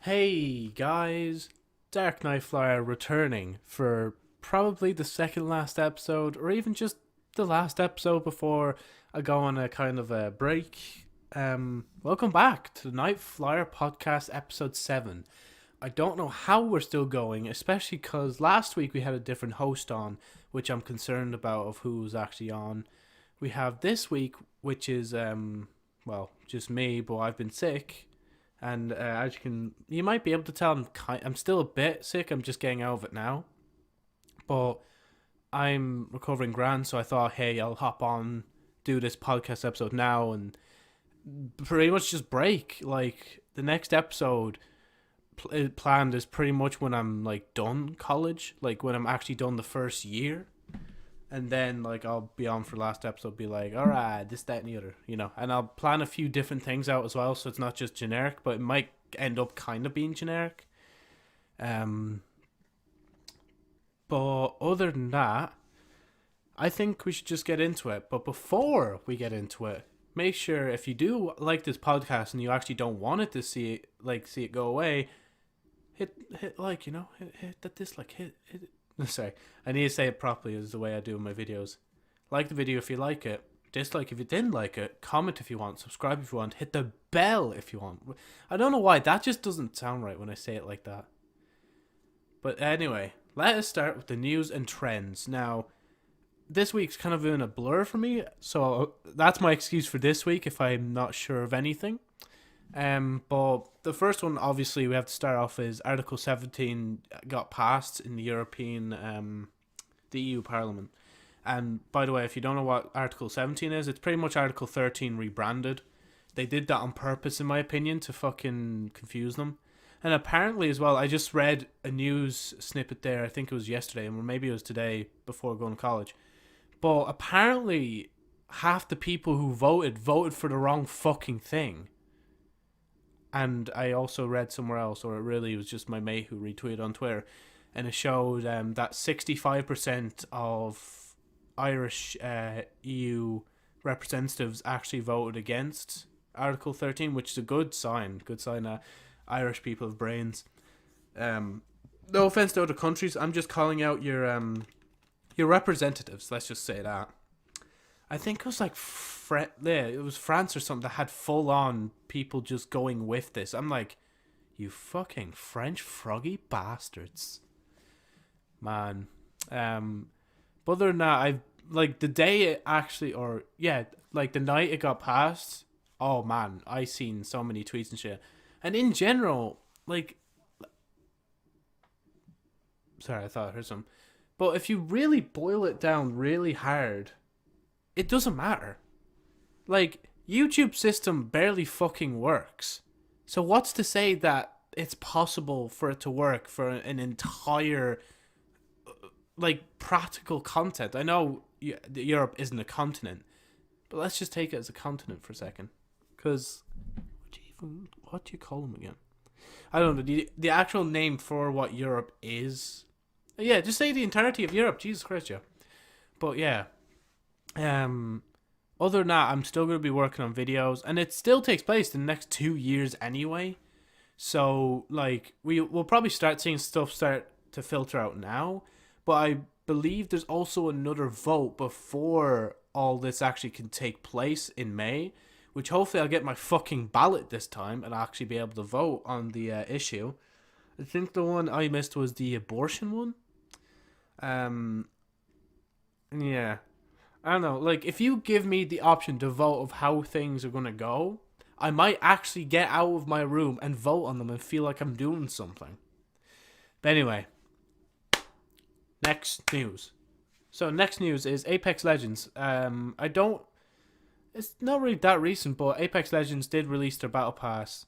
Hey guys, Dark Knight Flyer returning for probably the second last episode, or even just the last episode before I go on a kind of a break. Welcome back to the Night Flyer podcast, episode 7. I don't know how we're still going, especially because last week we had a different host on, which I'm concerned about of who's actually on. We have this week, which is just me, but I've been sick. And as you might be able to tell, I'm still a bit sick. I'm just getting out of it now, but I'm recovering grand. So I thought, hey, I'll hop on, do this podcast episode now, and pretty much just break. Like the next episode planned is pretty much when I'm like done college, like when I'm actually done the first year. And then like I'll be on for last episode, be like, all right, this, that, and the other, and I'll plan a few different things out as well, so it's not just generic, but it might end up kind of being generic. But other than that, I think we should just get into it. But before we get into it, make sure if you do like this podcast and you actually don't want it to see it go away, hit like hit that dislike, hit. Sorry, I need to say it properly is the way I do in my videos. Like the video if you like it. Dislike if you didn't like it. Comment if you want. Subscribe if you want. Hit the bell if you want. I don't know why. That just doesn't sound right when I say it like that. But anyway, let us start with the news and trends. Now, this week's kind of been a blur for me. So that's my excuse for this week if I'm not sure of anything. But the first one, obviously, we have to start off is Article 17 got passed in the the EU Parliament. And by the way, if you don't know what Article 17 is, it's pretty much Article 13 rebranded. They did that on purpose, in my opinion, to fucking confuse them. And apparently as well, I just read a news snippet there, I think it was yesterday, or maybe it was today before going to college. But apparently, half the people who voted for the wrong fucking thing. And I also read somewhere else, or it really was just my mate who retweeted on Twitter, and it showed that 65% of Irish EU representatives actually voted against Article 13, which is a good sign. Good sign that Irish people have brains. No offense to other countries, I'm just calling out your representatives. Let's just say that. I think it was like it was France or something that had full on people just going with this. I'm like, you fucking French froggy bastards, man. But other than that, I like the day it actually, like the night it got passed. Oh man, I seen so many tweets and shit. And in general, like, sorry, I thought I heard some. But if you really boil it down really hard, it doesn't matter. Like, YouTube system barely fucking works. So what's to say that it's possible for it to work for an entire, like, practical content? I know Europe isn't a continent, but let's just take it as a continent for a second. Because, what do you call them again? I don't know, the actual name for what Europe is. Yeah, just say the entirety of Europe. Jesus Christ, yeah. But yeah. Other than that, I'm still going to be working on videos, and it still takes place in the next 2 years anyway. So, like, we'll probably start seeing stuff start to filter out now, but I believe there's also another vote before all this actually can take place in May, which hopefully I'll get my fucking ballot this time and I'll actually be able to vote on the issue. I think the one I missed was the abortion one. Yeah. I don't know, like, if you give me the option to vote of how things are going to go, I might actually get out of my room and vote on them and feel like I'm doing something. But anyway, next news. So next news is Apex Legends. It's not really that recent, but Apex Legends did release their Battle Pass.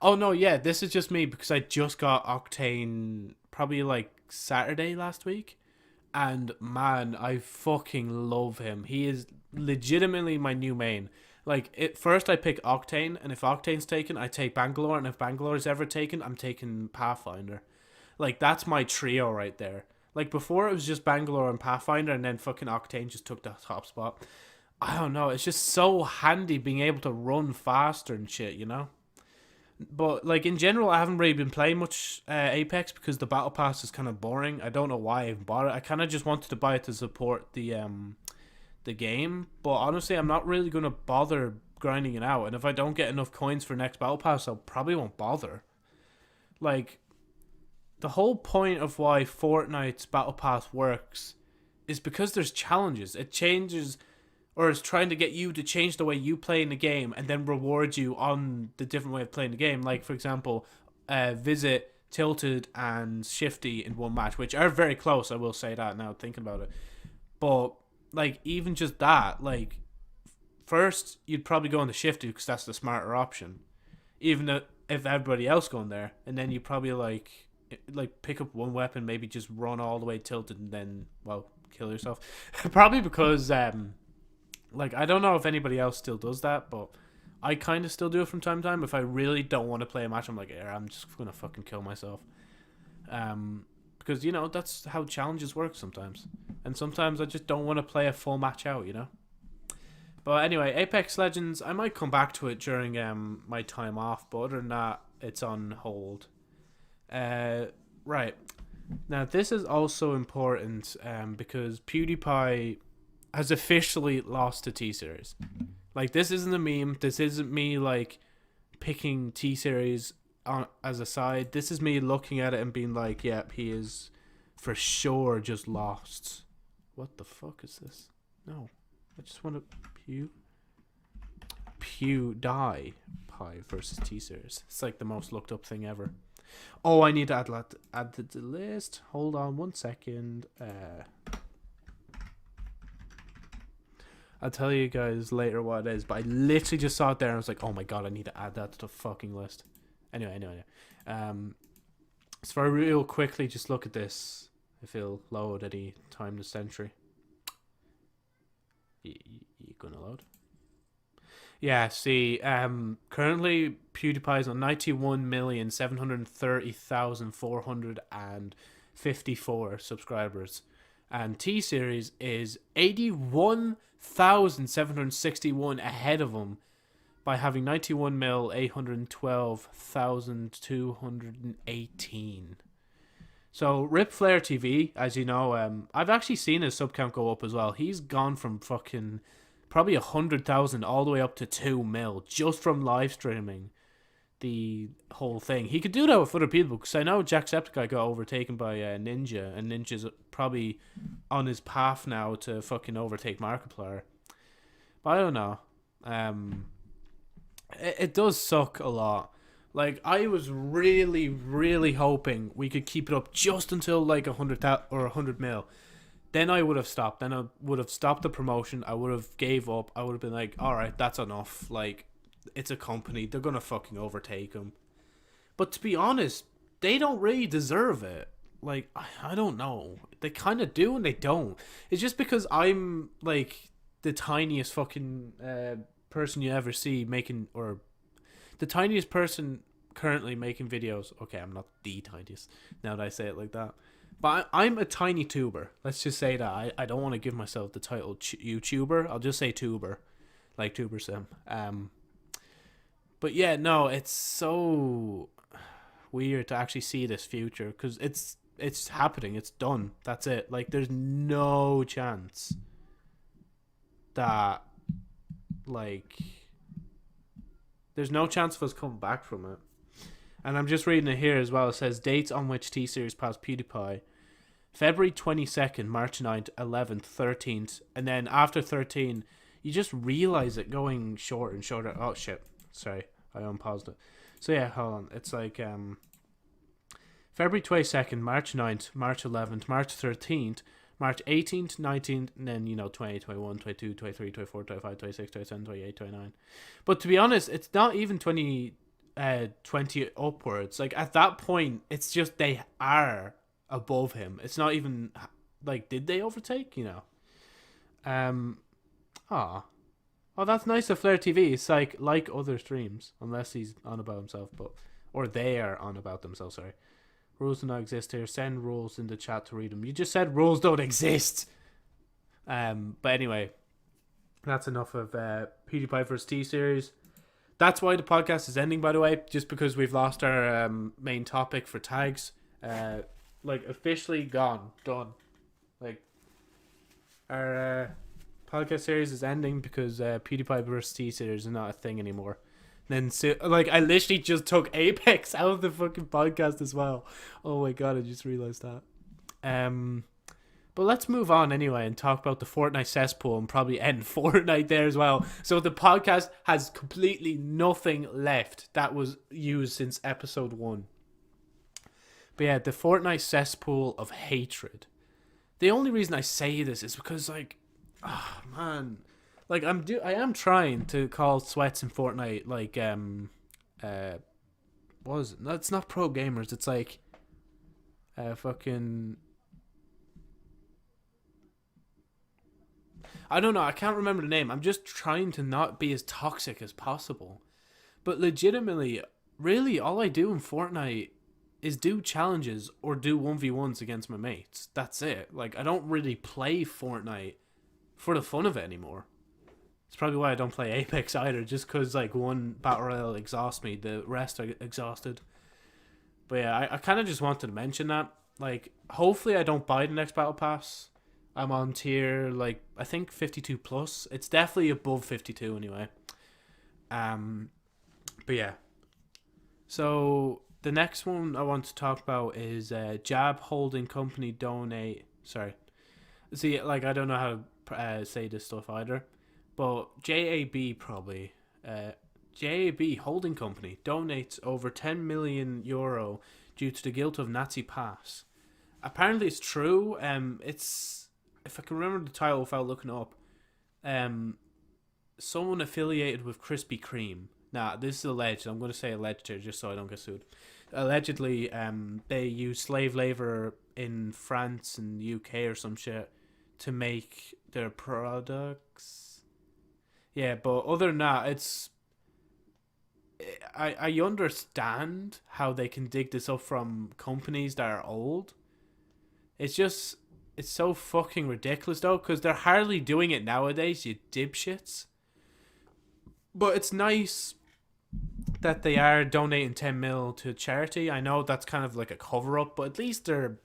Oh no, yeah, this is just me because I just got Octane probably like Saturday last week. And man, I fucking love him. He is legitimately my new main. Like, first I pick Octane, and if Octane's taken, I take Bangalore, and if Bangalore's ever taken, I'm taking Pathfinder. Like, that's my trio right there. Like, before it was just Bangalore and Pathfinder, and then fucking Octane just took the top spot. I don't know, it's just so handy being able to run faster and shit, But like in general, I haven't really been playing much Apex because the battle pass is kind of boring. I don't know why I even bought it. I kind of just wanted to buy it to support the game. But honestly, I'm not really gonna bother grinding it out. And if I don't get enough coins for next battle pass, I probably won't bother. Like the whole point of why Fortnite's battle pass works is because there's challenges. It changes or is trying to get you to change the way you play in the game and then reward you on the different way of playing the game. Like, for example, Visit, Tilted, and Shifty in one match, which are very close, I will say that now, thinking about it. But, like, even just that, like, first, you'd probably go on the Shifty because that's the smarter option. Even if everybody else going there. And then you probably, like pick up one weapon, maybe just run all the way tilted and then, well, kill yourself. Probably because... like, I don't know if anybody else still does that, but I kind of still do it from time to time. If I really don't want to play a match, I'm like, yeah, I'm just going to fucking kill myself. Because, you know, that's how challenges work sometimes. And sometimes I just don't want to play a full match out, you know? But anyway, Apex Legends, I might come back to it during my time off, but other than that, it's on hold. Right. Now, this is also important because PewDiePie has officially lost to T-Series. Like, this isn't a meme. This isn't me, like, picking T-Series on as a side. This is me looking at it and being like, yep, he is for sure just lost. What the fuck is this? No. I just want to... PewDiePie versus T-Series. It's like the most looked up thing ever. Oh, I need to add to the list. Hold on 1 second. I'll tell you guys later what it is, but I literally just saw it there and I was like, oh my god, I need to add that to the fucking list. Anyway. So real quickly, just look at this. If it'll load any time this century. You gonna load? Yeah, see, currently PewDiePie's on 91,730,454 subscribers. And T-Series is 81,761 ahead of him by having 91,812,218. So Rip Flair TV, as you know, I've actually seen his sub count go up as well. He's gone from fucking probably 100,000 all the way up to 2 mil just from live streaming the whole thing. He could do that with other people because I know Jacksepticeye got overtaken by Ninja, and Ninja's probably on his path now to fucking overtake Markiplier. But I don't know. It does suck a lot. Like, I was really, really hoping we could keep it up just until like 100,000 or 100 mil. Then I would have stopped. Then I would have stopped the promotion. I would have gave up. I would have been like, all right, that's enough. Like, it's a company. They're going to fucking overtake them. But to be honest, they don't really deserve it. Like, I don't know. They kind of do and they don't. It's just because I'm, like, the tiniest fucking person you ever see making, or the tiniest person currently making videos. Okay, I'm not the tiniest now that I say it like that. But I'm a tiny tuber. Let's just say that. I don't want to give myself the title YouTuber. I'll just say tuber. Like Tuber Sim. But yeah, no, it's so weird to actually see this future. Because it's happening. It's done. That's it. Like, there's no chance that, like... There's no chance of us coming back from it. And I'm just reading it here as well. It says dates on which T-Series passed PewDiePie. February 22nd, March 9th, 11th, 13th. And then after 13, you just realize it going shorter and shorter. Oh, shit. Sorry. I unpaused it. So, yeah, hold on. It's like February 22nd, March 9th, March 11th, March 13th, March 18th, 19th, and then, 20, 21, 22, 23, 24, 25, 26, 27, 28, 29. But to be honest, it's not even 20 upwards. Like, at that point, it's just they are above him. It's not even, like, did they overtake? Oh, that's nice of Flair TV. It's like other streams, unless he's on about himself, or they are on about themselves, sorry. Rules do not exist here. Send rules in the chat to read them. You just said rules don't exist. But anyway, that's enough of PewDiePie vs. T-Series. That's why the podcast is ending, by the way, just because we've lost our main topic for tags. Like, officially gone. Done. Like, our podcast series is ending because PewDiePie versus T-Series is not a thing anymore. And then, like, I literally just took Apex out of the fucking podcast as well. Oh my god, I just realised that. But let's move on anyway and talk about the Fortnite cesspool and probably end Fortnite there as well. So the podcast has completely nothing left that was used since episode 1. But yeah, the Fortnite cesspool of hatred. The only reason I say this is because, like, oh man, like I am trying to call sweats in Fortnite like what is it? No, it's not pro gamers. It's like fucking. I don't know. I can't remember the name. I'm just trying to not be as toxic as possible. But legitimately, really, all I do in Fortnite is do challenges or do 1v1s against my mates. That's it. Like, I don't really play Fortnite for the fun of it anymore. It's probably why I don't play Apex either, just because, like, one battle royale exhausts me, the rest are exhausted. But yeah, I kind of just wanted to mention that. Like, hopefully I don't buy the next battle pass. I'm on tier, like, I think 52 plus. It's definitely above 52 anyway. But yeah. So the next one I want to talk about is Jab Holding Company donate. Sorry. See, like, I don't know how to say this stuff either. But JAB probably. JAB Holding Company donates over 10 million euro due to the guilt of Nazi past. Apparently it's true. It's, if I can remember the title without looking up, someone affiliated with Krispy Kreme. Nah, this is alleged. I'm going to say alleged here just so I don't get sued. Allegedly, they use slave labor in France and the UK or some shit to make their products. Yeah, but other than that, it's... I understand how they can dig this up from companies that are old. It's just... It's so fucking ridiculous, though, because they're hardly doing it nowadays, you dipshits. But it's nice that they are donating 10 mil to charity. I know that's kind of like a cover-up, but at least they're...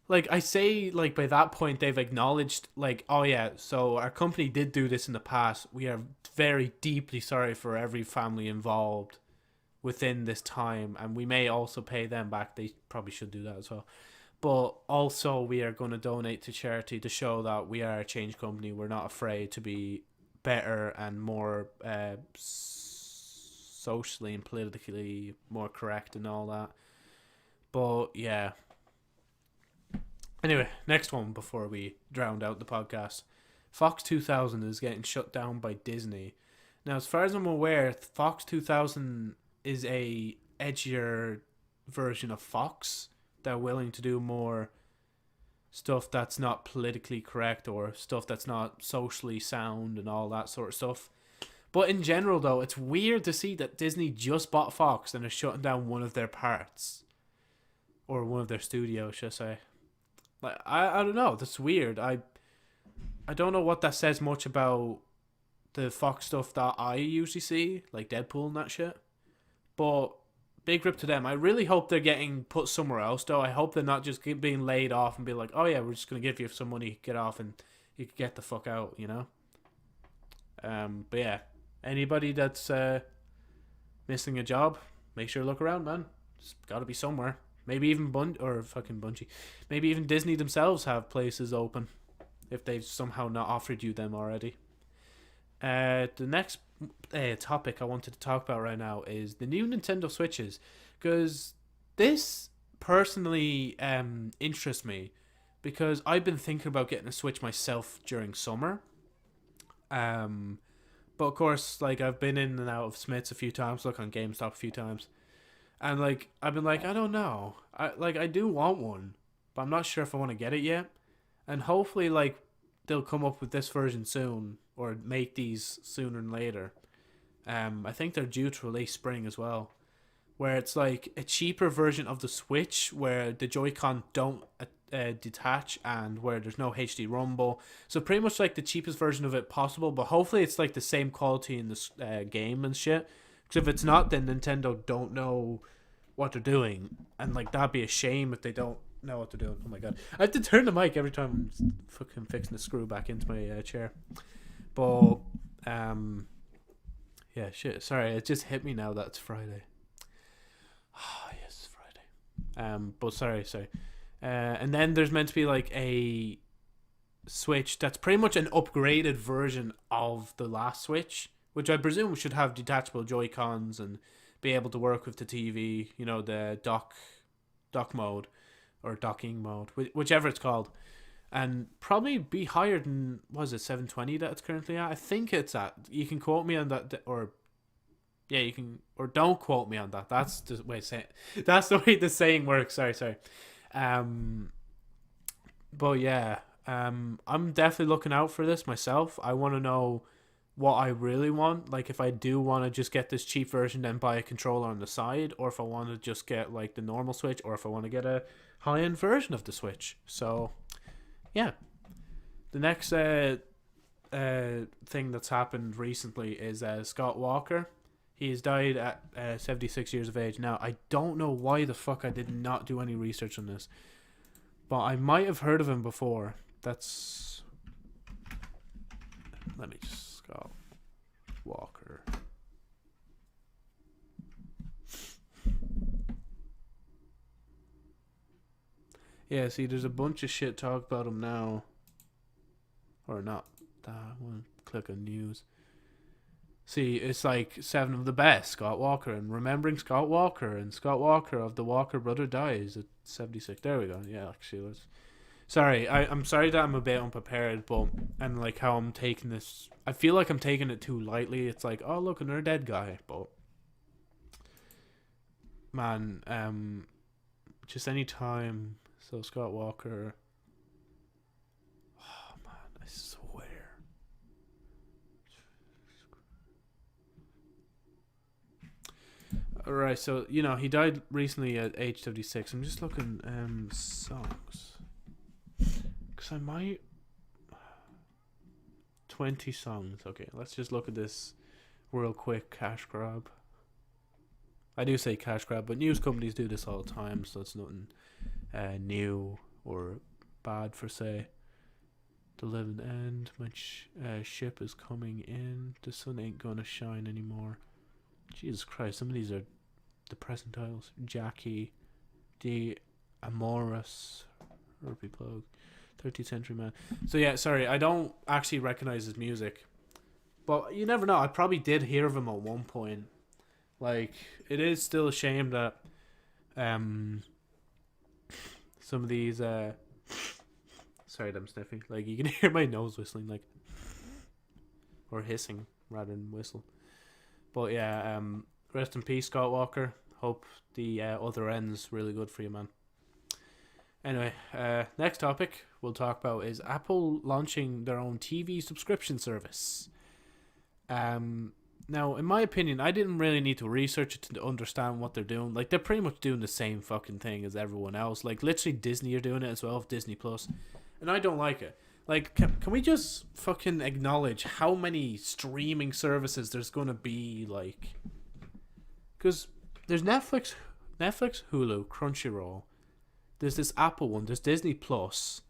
Like, I say, like, by that point, they've acknowledged, like, oh yeah, so our company did do this in the past. We are very deeply sorry for every family involved within this time, and we may also pay them back. They probably should do that as well. But also, we are going to donate to charity to show that we are a change company. We're not afraid to be better and more socially and politically more correct and all that. But, yeah. Anyway, next one before we drowned out the podcast. Fox 2000 is getting shut down by Disney. Now, as far as I'm aware, Fox 2000 is a edgier version of Fox. They're willing to do more stuff that's not politically correct or stuff that's not socially sound and all that sort of stuff. But in general, though, it's weird to see that Disney just bought Fox and is shutting down one of their parts. Or one of their studios, should I say. Like, I don't know. That's weird. I don't know what that says much about the Fox stuff that I usually see, like Deadpool and that shit. But big rip to them. I really hope they're getting put somewhere else, though. I hope they're not just being laid off and be like, oh yeah, we're just going to give you some money, get off, and you can get the fuck out, you know? But yeah, anybody that's missing a job, make sure to look around, man. It's got to be somewhere. Maybe even Bungie. Maybe even Disney themselves have places open if they've somehow not offered you them already. The next topic I wanted to talk about right now is the new Nintendo Switches, because this personally interests me because I've been thinking about getting a Switch myself during summer. But of course, like, I've been in and out of Smith's a few times, look on GameStop a few times. And, like, I've been like, I don't know. I do want one, but I'm not sure if I want to get it yet. And hopefully, like, they'll come up with this version soon, or make these sooner than later. I think they're due to release spring as well. where it's like a cheaper version of the Switch where the Joy-Con don't detach and where there's no HD rumble. So pretty much like the cheapest version of it possible, but hopefully it's like the same quality in the game and shit. Because if it's not, then Nintendo don't know what they're doing, and like that'd be a shame if they don't know what they're doing. Oh my god, I have to turn the mic every time I'm fucking fixing the screw back into my chair. But yeah, shit. Sorry, it just hit me now that it's Friday. Ah, yes, Friday. But sorry. And then there's meant to be like a Switch that's pretty much an upgraded version of the last Switch, which I presume should have detachable Joy-Cons and be able to work with the TV, you know, the dock mode or docking mode, whichever it's called, and probably be higher than, was it 720 that it's currently at? I think it's at. You can quote me on that, or yeah, you can, or don't quote me on that. That's the way the saying works. Sorry. But yeah, I'm definitely looking out for this myself. I want to know what I really want. Like, if I do want to just get this cheap version, then buy a controller on the side, or if I want to just get like the normal Switch, or if I want to get a high-end version of the Switch. So, yeah. The next thing that's happened recently is Scott Walker. He's died at 76 years of age. Now, I don't know why the fuck I did not do any research on this, but I might have heard of him before. That's... Let me just... Scott Walker. Yeah, see, there's a bunch of shit talk about him now. Or not. That one. Click on news. See, it's like 7 of the best, Scott Walker, and remembering Scott Walker, and Scott Walker of the Walker brother dies at 76. There we go. Yeah, actually, let's... Sorry, I'm sorry that I'm a bit unprepared, but, and like how I'm taking this, I feel like I'm taking it too lightly. It's like, oh look, another dead guy, but man, just any time. So Scott Walker, oh man, I swear. Alright, so you know he died recently at age 76. I'm just looking songs. Because I might... 20 songs. Okay, let's just look at this real quick. Cash grab. I do say cash grab, but news companies do this all the time, so it's nothing new or bad per se. The living end. My ship is coming in. The sun ain't gonna shine anymore. Jesus Christ, some of these are depressing titles. Jackie. The Amorous. Reupload. 13th Century Man. So yeah, sorry, I don't actually recognize his music, but you never know. I probably did hear of him at one point. Like, it is still a shame that some of these sorry, I'm sniffing. Like, you can hear my nose whistling, like, or hissing rather than whistle. But yeah, rest in peace, Scott Walker. Hope the other end's really good for you, man. Anyway, next topic we'll talk about is Apple launching their own TV subscription service. Now, in my opinion, I didn't really need to research it to understand what they're doing. Like, they're pretty much doing the same fucking thing as everyone else. Like, literally Disney are doing it as well with Disney Plus, and I don't like it. Like, can we just fucking acknowledge how many streaming services there's gonna be? Like, because there's Netflix, Hulu, Crunchyroll. There's this Apple one. There's Disney Plus.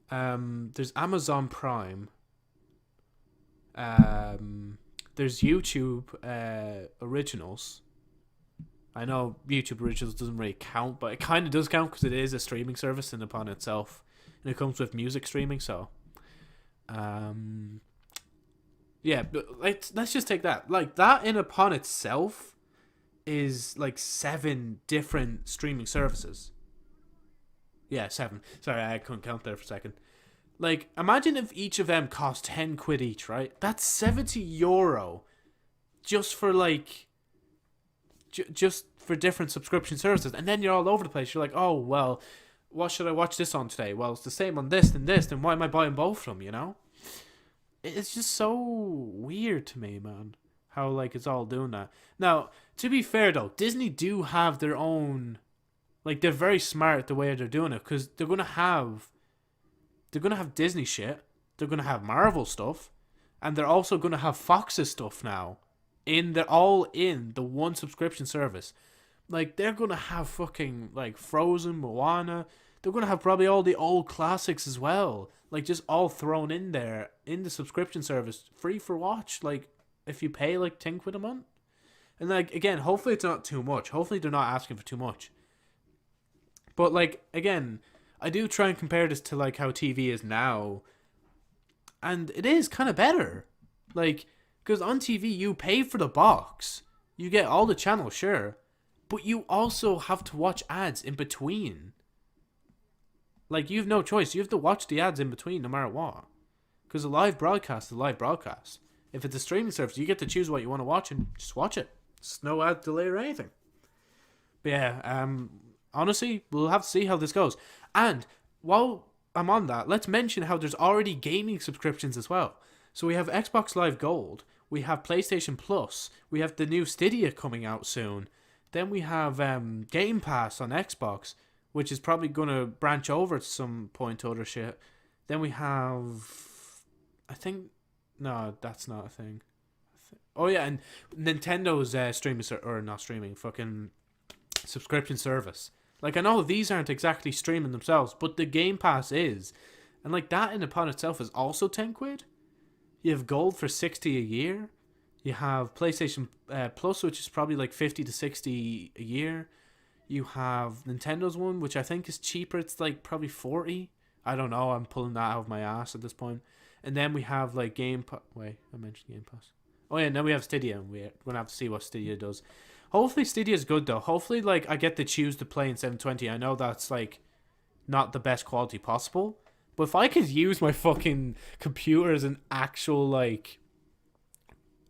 There's Amazon Prime. There's YouTube Originals. I know YouTube Originals doesn't really count, but it kind of does count because it is a streaming service in upon itself, and it comes with music streaming. So, yeah, but let's just take that. Like, that in upon itself is like 7 different streaming services. Yeah, 7. Sorry, I couldn't count there for a second. Like, imagine if each of them cost 10 quid each, right? That's €70 just for, like, just for different subscription services. And then you're all over the place. You're like, oh, well, what should I watch this on today? Well, it's the same on this and this. Then why am I buying both of them, you know? It's just so weird to me, man. how like it's all doing that. Now, to be fair though, Disney do have their own, like they're very smart the way they're doing it, because they're gonna have Disney shit, they're gonna have Marvel stuff, and they're also gonna have Fox's stuff now. They're all in the one subscription service. Like they're gonna have fucking like Frozen, Moana. They're gonna have probably all the old classics as well. Like just all thrown in there in the subscription service, free for watch. Like if you pay like 10 quid a month. And like again, hopefully it's not too much. Hopefully they're not asking for too much. But like again, I do try and compare this to like how TV is now, and it is kind of better. Like because on TV you pay for the box, you get all the channels, sure, but you also have to watch ads in between. Like you have no choice. You have to watch the ads in between no matter what. Because a live broadcast is a live broadcast. If it's a streaming service, you get to choose what you want to watch and just watch it. It's no ad delay or anything. But yeah, honestly, we'll have to see how this goes. And while I'm on that, let's mention how there's already gaming subscriptions as well. So we have Xbox Live Gold, we have PlayStation Plus, we have the new Stadia coming out soon. Then we have Game Pass on Xbox, which is probably going to branch over at some point to other shit. Then we have, I think, no, that's not a thing. Oh yeah, and Nintendo's fucking subscription service. Like I know these aren't exactly streaming themselves, but the Game Pass is. And like that in upon itself is also 10 quid. You have Gold for 60 a year. You have PlayStation Plus, which is probably like 50 to 60 a year. You have Nintendo's one, which I think is cheaper. It's like probably 40. I don't know. I'm pulling that out of my ass at this point. And then we have like Wait, I mentioned Game Pass. Oh yeah, now we have Stadia. And we're going to have to see what Stadia does. Hopefully Stadia is good though. Hopefully like I get to choose to play in 720. I know that's like not the best quality possible. But if I could use my fucking computer as an actual like...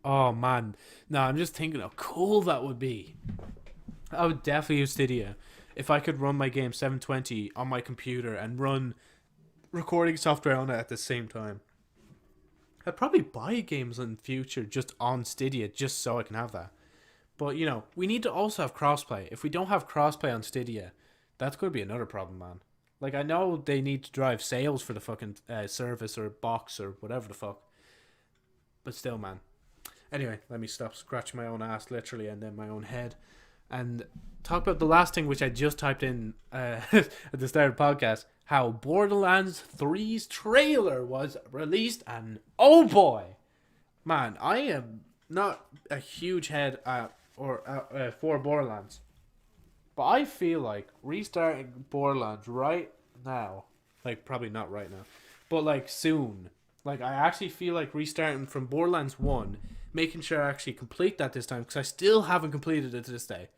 Oh man. No, I'm just thinking how cool that would be. I would definitely use Stadia if I could run my game 720 on my computer and run recording software on it at the same time. I'd probably buy games in the future just on Stadia just so I can have that. But, you know, we need to also have crossplay. If we don't have crossplay on Stadia, that's going to be another problem, man. Like, I know they need to drive sales for the fucking service or box or whatever the fuck. But still, man. Anyway, let me stop scratching my own ass, literally, and then my own head. And talk about the last thing, which I just typed in at the start of the podcast. How Borderlands 3's trailer was released, and oh boy! Man, I am not a huge head for Borderlands. But I feel like restarting Borderlands right now, like probably not right now, but like soon. Like I actually feel like restarting from Borderlands 1, making sure I actually complete that this time, because I still haven't completed it to this day.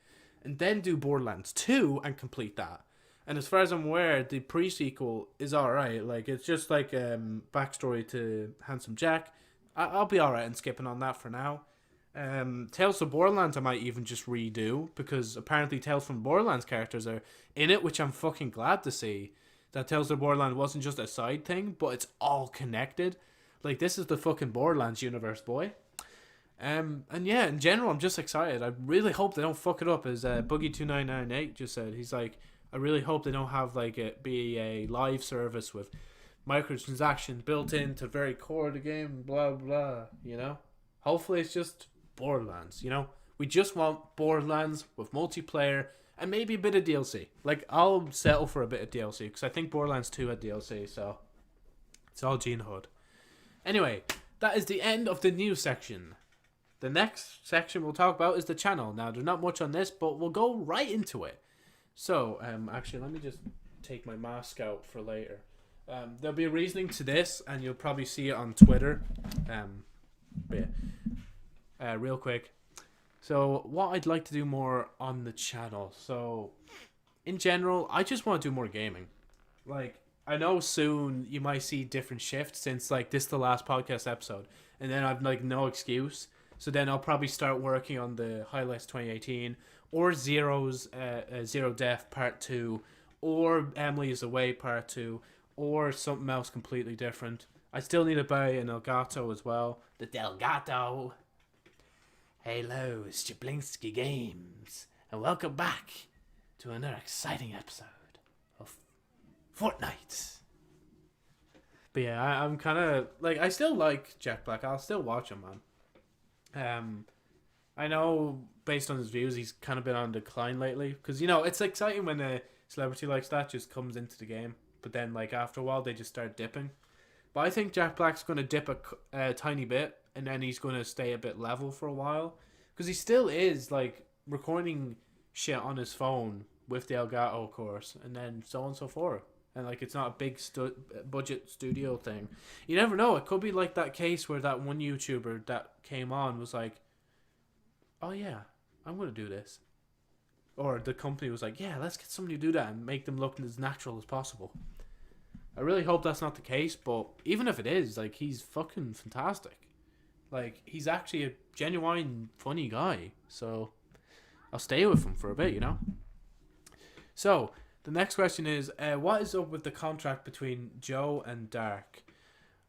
And then do Borderlands 2 and complete that. And as far as I'm aware, the pre-sequel is alright. Like it's just like backstory to Handsome Jack. I'll be alright in skipping on that for now. Tales from Borderlands I might even just redo, because apparently Tales from Borderlands characters are in it, which I'm fucking glad to see. That Tales from Borderlands wasn't just a side thing, but it's all connected. Like this is the fucking Borderlands universe, boy. And yeah, in general, I'm just excited. I really hope they don't fuck it up, as Boogie2998 just said. He's like, I really hope they don't have like it be a live service with microtransactions built into the very core of the game, blah blah. You know, hopefully it's just Borderlands. You know, we just want Borderlands with multiplayer and maybe a bit of DLC. Like I'll settle for a bit of DLC because I think Borderlands 2 had DLC, so it's all Gene Hood. Anyway, that is the end of the news section. The next section we'll talk about is the channel. Now, there's not much on this, but we'll go right into it. So, actually, let me just take my mask out for later. There'll be a reasoning to this, and you'll probably see it on Twitter. Real quick. So, what I'd like to do more on the channel. So, in general, I just want to do more gaming. Like, I know soon you might see different shifts since, like, this is the last podcast episode. And then I've, like, no excuse. So then I'll probably start working on the Highlights 2018 or Zero Death Part 2 or Emily is Away Part 2 or something else completely different. I still need to buy an Elgato as well. The Delgato. Hello, it's Jablinski Games, and welcome back to another exciting episode of Fortnite. But yeah, I'm kind of like, I still like Jack Black. I'll still watch him, man. I know based on his views, he's kind of been on decline lately. Because, you know, it's exciting when a celebrity like that just comes into the game. But then, like, after a while, they just start dipping. But I think Jack Black's going to dip a tiny bit. And then he's going to stay a bit level for a while. Because he still is, like, recording shit on his phone with the Elgato course. And then so on and so forth. And, like, it's not a big budget studio thing. You never know. It could be like that case where that one YouTuber that came on was like, oh, yeah, I'm going to do this. Or the company was like, yeah, let's get somebody to do that and make them look as natural as possible. I really hope that's not the case. But even if it is, like, he's fucking fantastic. Like, he's actually a genuine, funny guy. So, I'll stay with him for a bit, you know? So, the next question is, what is up with the contract between Joe and Dark?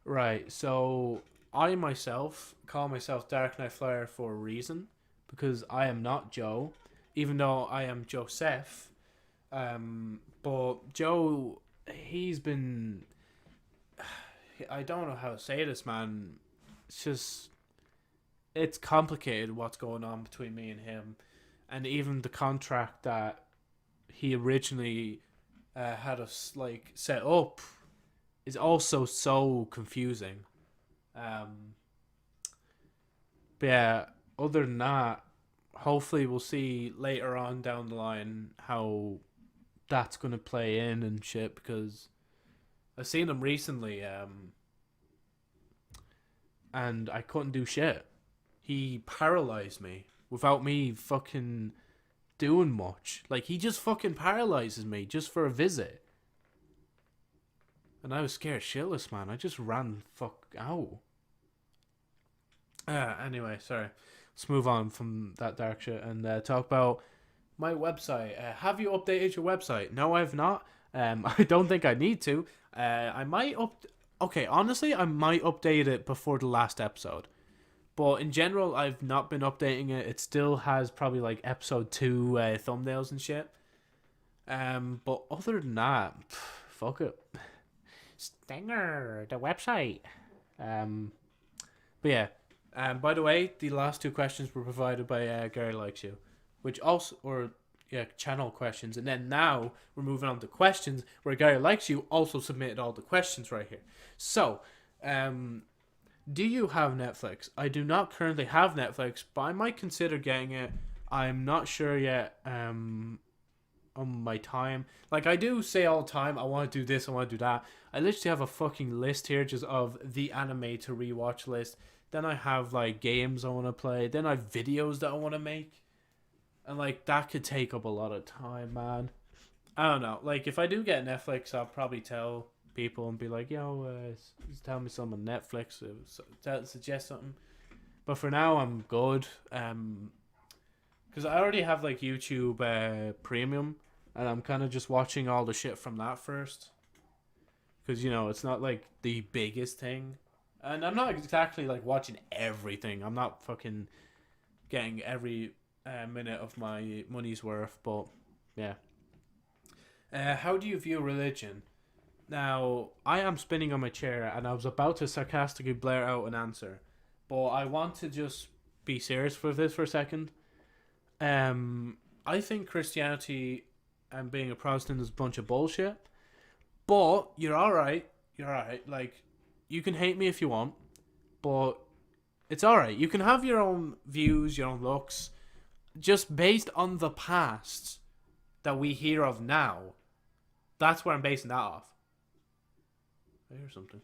Right, so I myself call myself Dark Knight Flyer for a reason. Because I am not Joe, even though I am Joseph. But Joe, he's been... I don't know how to say this, man. It's just... It's complicated what's going on between me and him. And even the contract that he originally had us like set up is also so confusing. But yeah, other than that, hopefully we'll see later on down the line how that's going to play in and shit, because I've seen him recently and I couldn't do shit. He paralyzed me without me fucking doing much. Like, he just fucking paralyzes me just for a visit. And I was scared shitless, man. I just ran fuck out. Anyway, sorry. Let's move on from that dark shit and talk about my website. Have you updated your website? No, I've not. I don't think I need to. I might Okay, honestly, I might update it before the last episode. But in general, I've not been updating it. It still has probably like episode 2 thumbnails and shit. But other than that, fuck it. Stinger, the website. But yeah. By the way, the last 2 questions were provided by Gary Likes You, which also, or yeah, channel questions. And then now we're moving on to questions where Gary Likes You also submitted all the questions right here. So, do you have Netflix? I do not currently have Netflix, but I might consider getting it. I'm not sure yet on my time. Like, I do say all the time, I want to do this, I want to do that. I literally have a fucking list here just of the anime to rewatch list. Then I have, like, games I want to play. Then I have videos that I want to make. And, like, that could take up a lot of time, man. I don't know. Like, if I do get Netflix, I'll probably tell people and be like, yo, tell me something on Netflix, suggest something. But for now, I'm good, because I already have like YouTube Premium, and I'm kind of just watching all the shit from that first, because, you know, it's not like the biggest thing, and I'm not exactly like watching everything. I'm not fucking getting every minute of my money's worth. But yeah, how do you view religion? Now, I am spinning on my chair, and I was about to sarcastically blare out an answer, but I want to just be serious with this for a second. I think Christianity and being a Protestant is a bunch of bullshit, but you're alright. You're alright. Like, you can hate me if you want, but it's alright. You can have your own views, your own looks, just based on the past that we hear of now. That's where I'm basing that off. I hear something.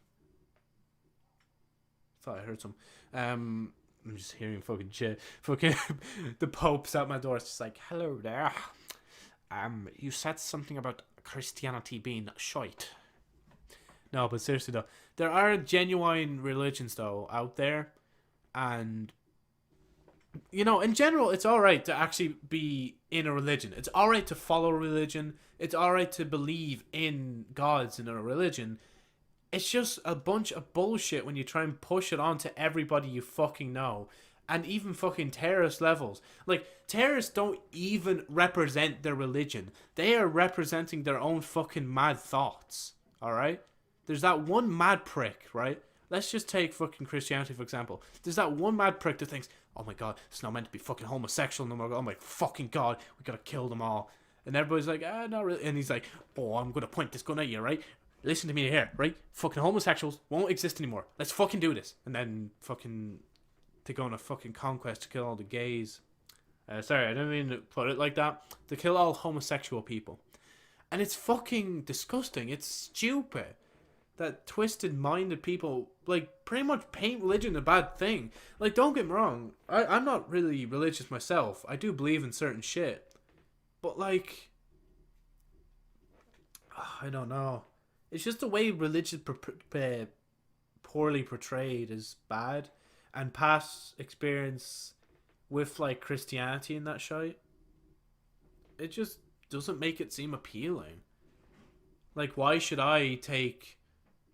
Thought I heard some. I'm just hearing fucking shit. Fucking the Pope's at my door. It's just like, hello there. You said something about Christianity being shite. No, but seriously though, there are genuine religions though out there, and you know, in general, it's alright to actually be in a religion. It's alright to follow a religion. It's alright to believe in gods in a religion. It's just a bunch of bullshit when you try and push it on to everybody you fucking know. and even fucking terrorist levels. Like, terrorists don't even represent their religion. They are representing their own fucking mad thoughts. Alright? There's that one mad prick, right? Let's just take fucking Christianity, for example. There's that one mad prick that thinks, oh my god, it's not meant to be fucking homosexual no more. Oh my fucking god, we gotta kill them all. And everybody's like, not really. And he's like, oh, I'm gonna point this gun at you, right? Listen to me here, right? Fucking homosexuals won't exist anymore. Let's fucking do this. And then fucking to go on a fucking conquest to kill all the gays. Sorry, I didn't mean to put it like that. To kill all homosexual people. And it's fucking disgusting. It's stupid that twisted-minded people, like, pretty much paint religion a bad thing. Like, don't get me wrong. I'm not really religious myself. I do believe in certain shit. But, like, I don't know. It's just the way religion poorly portrayed is bad. And past experience with, like, Christianity and that shit, it just doesn't make it seem appealing. Like, why should I take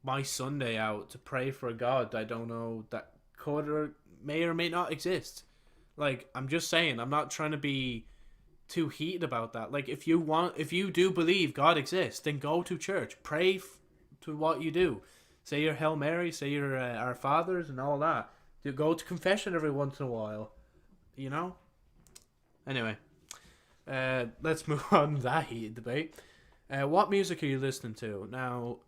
my Sunday out to pray for a God I don't know that could or may not exist? Like, I'm just saying, I'm not trying to be too heated about that. Like, if you do believe God exists, then go to church, pray to what you do, say your Hail Mary, say your Our Fathers and all that. You go to confession every once in a while, you know. Anyway, let's move on to that heated debate. What music are you listening to now?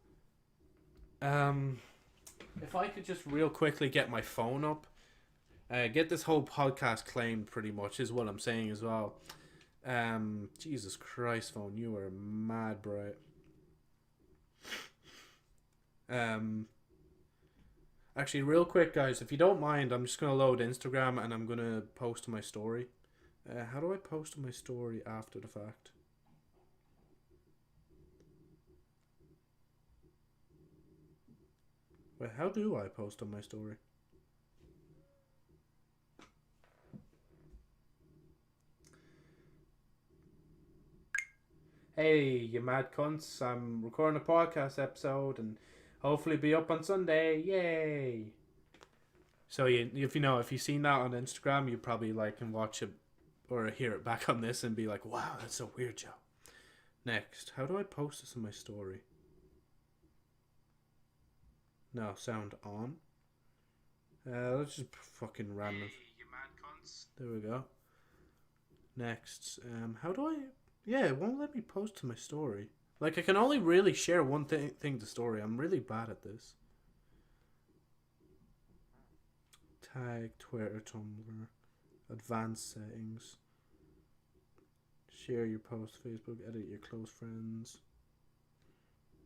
If I could just real quickly get my phone up, get this whole podcast claimed pretty much is what I'm saying as well. Jesus Christ, phone, you are mad bright. Actually, real quick, guys, if you don't mind, I'm just gonna load Instagram and I'm gonna post to my story. How do I post to my story after the fact? Wait, how do I post on my story? Hey, you mad cunts, I'm recording a podcast episode and hopefully be up on Sunday. Yay! So if you've seen that on Instagram, you probably can watch it or hear it back on this and be like, wow, that's so weird, Joe. Next, how do I post this in my story? No, sound on. Let's just fucking random. Hey, you mad cunts. There we go. Next, how do I... Yeah, it won't let me post to my story. Like, I can only really share one thing to story. I'm really bad at this. Tag, Twitter, Tumblr, advanced settings. Share your post, Facebook, edit your close friends.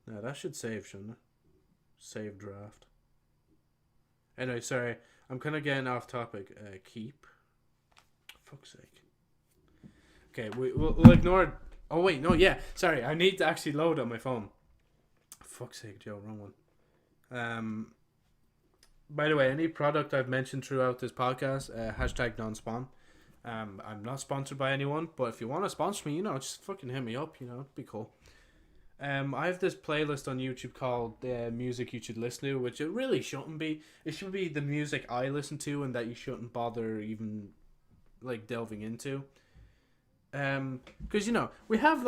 Now, that should save, shouldn't it? Save draft. Anyway, sorry. I'm kind of getting off topic. Keep. Fuck's sake. Okay, we'll ignore... Oh, wait, no, yeah. Sorry, I need to actually load on my phone. Fuck's sake, Joe, wrong one. By the way, any product I've mentioned throughout this podcast, hashtag non-spawn. I'm not sponsored by anyone, but if you want to sponsor me, just fucking hit me up, it'd be cool. I have this playlist on YouTube called Music You Should Listen to, which it really shouldn't be. It should be the music I listen to and that you shouldn't bother even, delving into. Because, we have,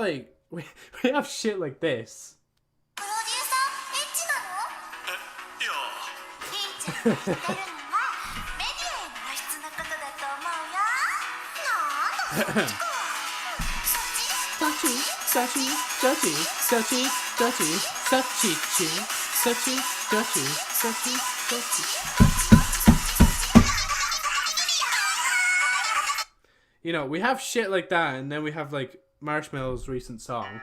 we have shit like this. We have shit like that, and then we have Marshmallow's recent song.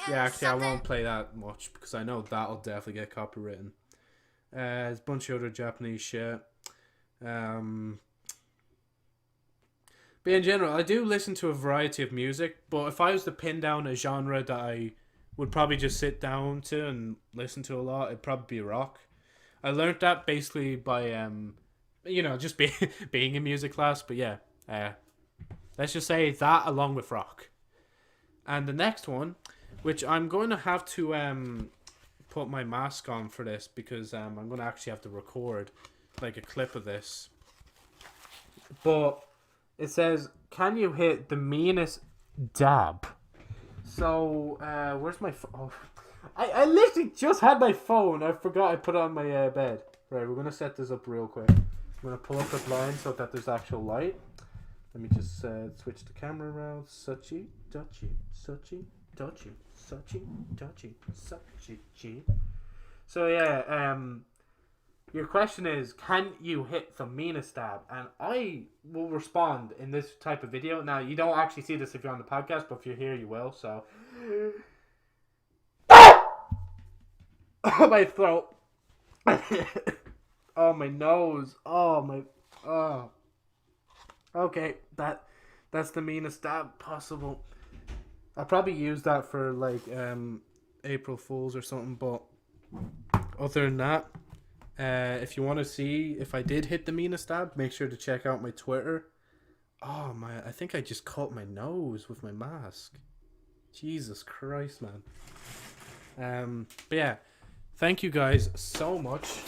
Yeah, actually, I won't play that much because I know that'll definitely get copywritten. There's a bunch of other Japanese shit. But in general, I do listen to a variety of music, but if I was to pin down a genre that I would probably just sit down to and listen to a lot, it'd probably be rock. I learned that basically by, just being in music class, but yeah, let's just say that along with rock. And the next one, which I'm going to have to put my mask on for this because I'm going to actually have to record a clip of this. but it says, "Can you hit the meanest dab?" So, where's my phone? Oh, I literally just had my phone. I forgot I put it on my bed. Right, we're gonna set this up real quick. I'm gonna pull up the blind so that there's actual light. Let me just switch the camera around. Suchy, dutchy, suchy, dutchy, suchy, dutchy, suchy. So yeah, your question is, can you hit the meanest stab? And I will respond in this type of video. Now, you don't actually see this if you're on the podcast, but if you're here, you will. So, my throat. Oh, my nose. Oh, my. Oh. Okay, that's the meanest stab possible. I'll probably use that for like April Fools or something. But other than that, if you want to see if I did hit the meanest stab, make sure to check out my Twitter. Oh my! I think I just cut my nose with my mask. Jesus Christ, man. But yeah, thank you guys so much.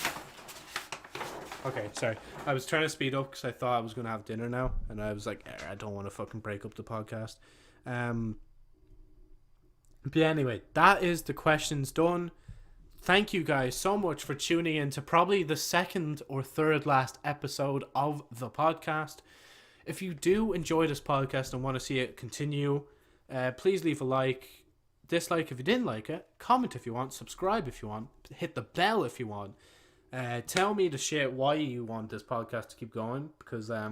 Okay, sorry. I was trying to speed up because I thought I was going to have dinner now. And I was like, I don't want to fucking break up the podcast. But yeah, anyway, that is the questions done. Thank you guys so much for tuning in to probably the second or third last episode of the podcast. If you do enjoy this podcast and want to see it continue, please leave a like, dislike if you didn't like it, comment if you want, subscribe if you want, hit the bell if you want. Tell me the shit why you want this podcast to keep going, because I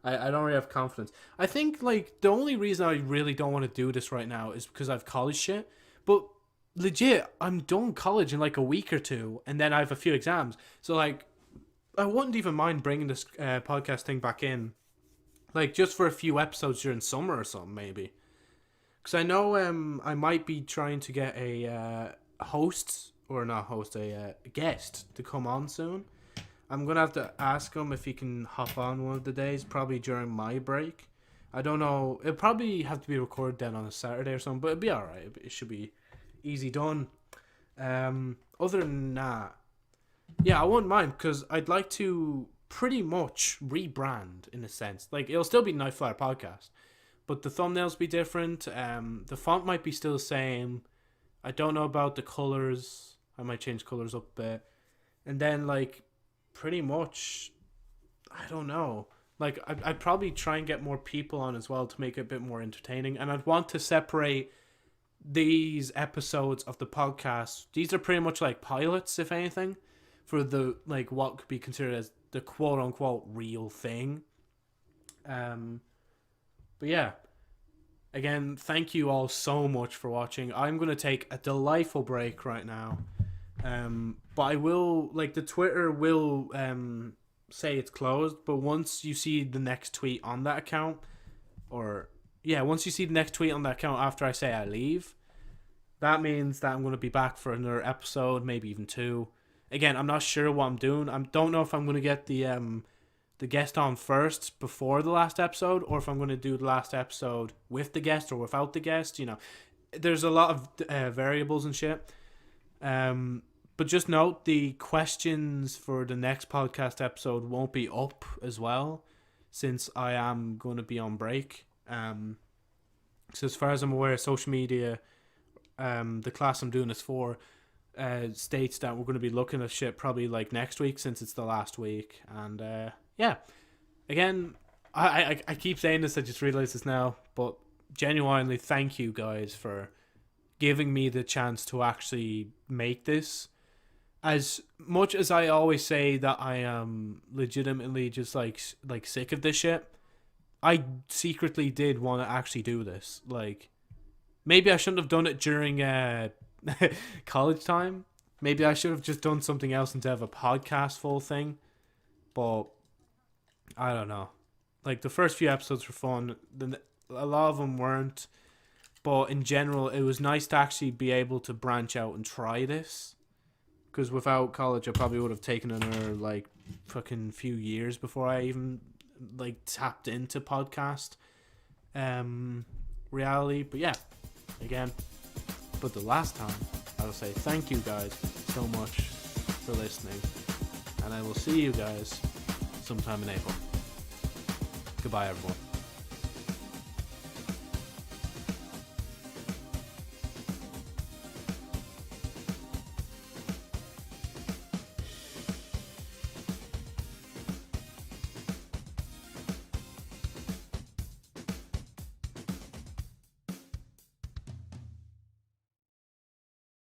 don't really have confidence. I think like the only reason I really don't want to do this right now is because I have college shit. But legit, I'm done college in like a week or two, and then I have a few exams. So like, I wouldn't even mind bringing this podcast thing back in, like just for a few episodes during summer or something maybe. Because I know I might be trying to get a host. Or not host, a guest to come on soon. I'm going to have to ask him if he can hop on one of the days, probably during my break. I don't know. It'll probably have to be recorded then on a Saturday or something, but it'll be alright. It should be easy done. Other than that, yeah, I wouldn't mind, because I'd like to pretty much rebrand in a sense. Like, it'll still be Night Flyer Podcast, but the thumbnails be different. The font might be still the same. I don't know about the colors. I might change colors up a bit. And then, like, pretty much, I don't know. Like, I'd probably try and get more people on as well to make it a bit more entertaining. And I'd want to separate these episodes of the podcast. These are pretty much like pilots, if anything, for the, like, what could be considered as the quote-unquote real thing. But yeah. Again, thank you all so much for watching. I'm going to take a delightful break right now. But I will, like, the Twitter will say it's closed, but once you see the next tweet on that account, once you see the next tweet on that account after I say I leave, that means that I'm going to be back for another episode, maybe even two. Again, I'm not sure what I'm doing. I don't know if I'm going to get the guest on first before the last episode, or if I'm going to do the last episode with the guest or without the guest. You know, there's a lot of variables and shit. But just note, the questions for the next podcast episode won't be up as well, since I am going to be on break. So as far as I'm aware, social media, the class I'm doing this for, states that we're going to be looking at shit probably like next week, since it's the last week. And yeah, again, I keep saying this, I just realized this now, but genuinely thank you guys for giving me the chance to actually make this. As much as I always say that I am legitimately just like sick of this shit, I secretly did want to actually do this. Like, maybe I shouldn't have done it during college time. Maybe I should have just done something else instead of a podcast full thing. But I don't know. Like, the first few episodes were fun. A lot of them weren't. But in general, it was nice to actually be able to branch out and try this. Because without college, I probably would have taken another, like, fucking few years before I even, like, tapped into podcast reality. But yeah, again, but the last time, I will say thank you guys so much for listening. And I will see you guys sometime in April. Goodbye, everyone.